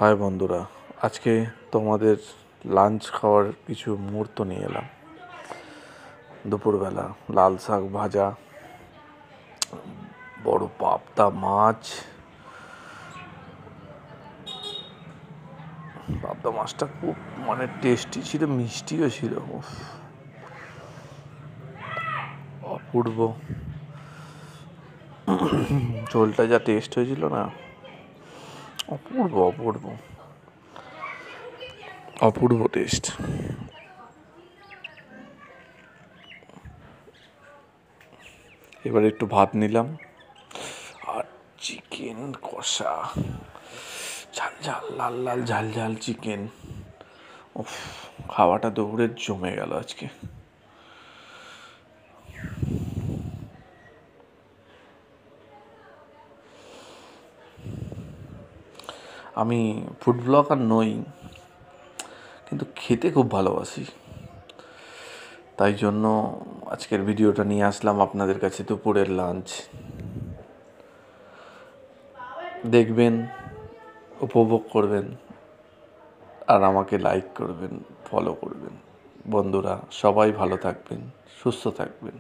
High বন্ধুরা, আজকে তোমাদের লাঞ্চ খাওয়ার কিছু মুহূর্ত নিয়ে এলাম। দুপুরবেলা লাল শাক ভাজা, বড় পাবদা মাছ। পাবদা মাছটা খুব টেস্টি ছিল, মিষ্টিও ছিল, অপূর্ব। ঝোলটা যা টেস্ট হয়েছিল না, অপূর্ব অপূর্ব অপূর্ব টেস্ট। এবার একটু ভাত নিলাম আর চিকেন কষা, ঝাল ঝাল লাল লাল ঝাল ঝাল চিকেন। খাওয়াটা দৌড়ে জমে গেল আজকে। আমি ফুড ব্লগার নই, কিন্তু খেতে খুব ভালোবাসি। তাই জন্য আজকের ভিডিওটা নিয়ে আসলাম আপনাদের কাছে। দুপুরের লাঞ্চ দেখবেন, উপভোগ করবেন, আর আমাকে লাইক করবেন, ফলো করবেন। বন্ধুরা সবাই ভালো থাকবেন, সুস্থ থাকবেন।